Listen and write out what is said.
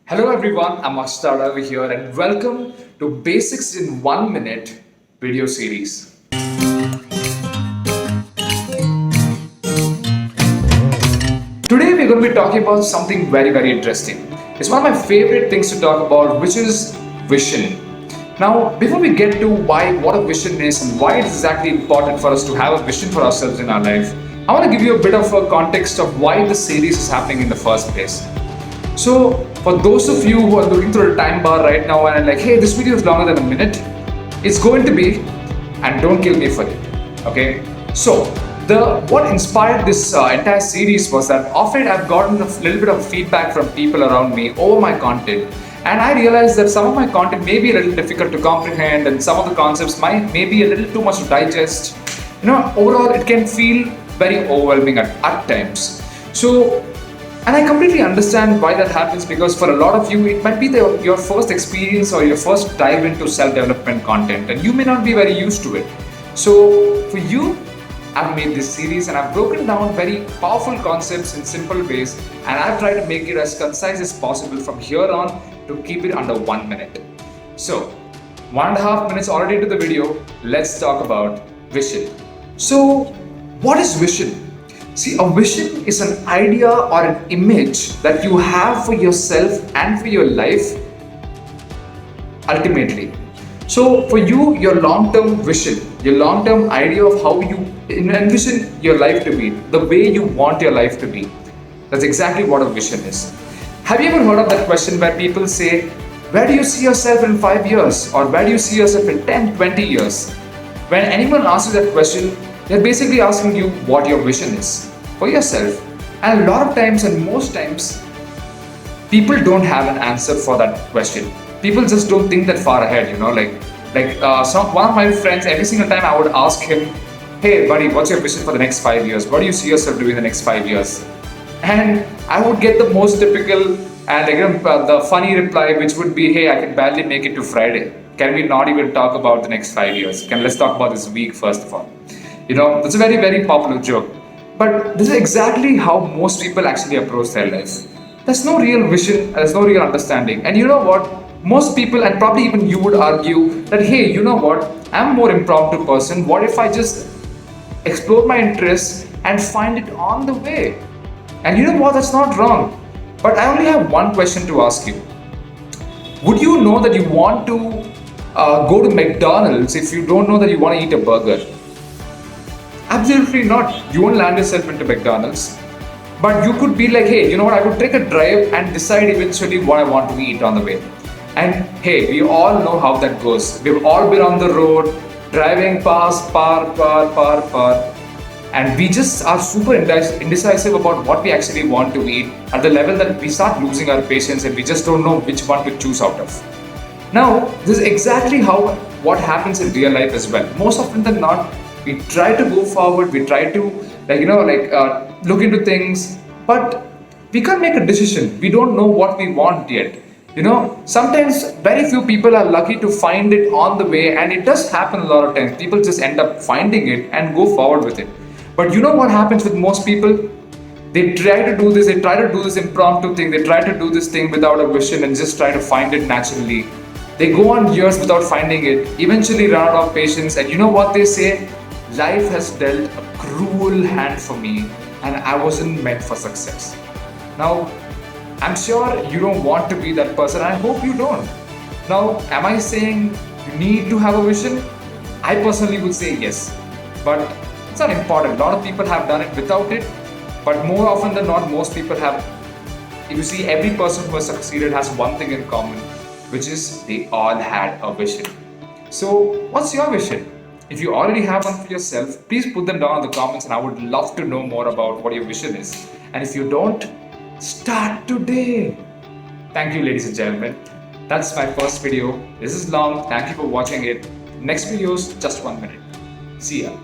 Hello everyone, I'm Ashtar over here and welcome to Basics in 1 Minute video series. Today we're going to be talking about something very interesting. It's one of my favorite things to talk about, which is vision. Now, before we get to what a vision is and why it's exactly important for us to have a vision for ourselves in our life, I want to give you a bit of a context of why the series is happening in the first place. So, for those of you who are looking through a time bar right now and are like, hey, this video is longer than a minute, it's going to be, and don't kill me for it. Okay? So, what inspired this entire series was that often I've gotten a little bit of feedback from people around me over my content, and I realized that some of my content may be a little difficult to comprehend, and some of the concepts may be a little too much to digest. Overall, it can feel very overwhelming at times. So, and I completely understand why that happens, because for a lot of you, it might be your first experience or your first dive into self-development content, and you may not be very used to it. So, for you, I've made this series and I've broken down very powerful concepts in simple ways, and I've tried to make it as concise as possible from here on to keep it under 1 minute. So, 1.5 minutes already into the video, let's talk about vision. So, what is vision? See, a vision is an idea or an image that you have for yourself and for your life ultimately. So, for you, your long-term vision, your long-term idea of how you envision your life to be, the way you want your life to be, that's exactly what a vision is. Have you ever heard of that question where people say, where do you see yourself in 5 years? Or where do you see yourself in 10, 20 years? When anyone asks you that question, they're basically asking you what your vision is for yourself. And a lot of times, and most times, people don't have an answer for that question. People just don't think that far ahead, one of my friends, every single time I would ask him, hey buddy, what's your vision for the next 5 years? What do you see yourself doing in the next 5 years? And I would get the most typical and again the funny reply, which would be, hey, I can barely make it to Friday. Can we not even talk about the next 5 years? Let's talk about this week first of all. That's a very popular joke. But this is exactly how most people actually approach their life. There's no real vision, there's no real understanding. And you know what? Most people, and probably even you, would argue that, hey, you know what? I'm a more impromptu person. What if I just explore my interests and find it on the way? And you know what? That's not wrong. But I only have one question to ask you. Would you know that you want to go to McDonald's if you don't know that you want to eat a burger? Absolutely not. You won't land yourself into McDonald's. But you could be like, hey, you know what? I could take a drive and decide eventually what I want to eat on the way. And hey, we all know how that goes. We've all been on the road, driving past, par, and we just are super indecisive about what we actually want to eat, at the level that we start losing our patience and we just don't know which one to choose out of. Now, this is exactly what happens in real life as well. Most often than not, we try to go forward, we try to look into things, but we can't make a decision. We don't know what we want yet. Sometimes very few people are lucky to find it on the way, and it does happen a lot of times. People just end up finding it and go forward with it. But you know what happens with most people? They try to do this impromptu thing, they try to do this thing without a vision and just try to find it naturally. They go on years without finding it, eventually run out of patience, and you know what they say? Life has dealt a cruel hand for me, and I wasn't meant for success. Now, I'm sure you don't want to be that person. I hope you don't. Now, am I saying you need to have a vision? I personally would say yes. But it's not important. A lot of people have done it without it. But more often than not, most people have. If you see, every person who has succeeded has one thing in common, which is they all had a vision. So, what's your vision? If you already have one for yourself, please put them down in the comments, and I would love to know more about what your vision is. And if you don't, start today. Thank you, ladies and gentlemen. That's my first video. This is long. Thank you for watching it. Next video is just 1 minute. See ya.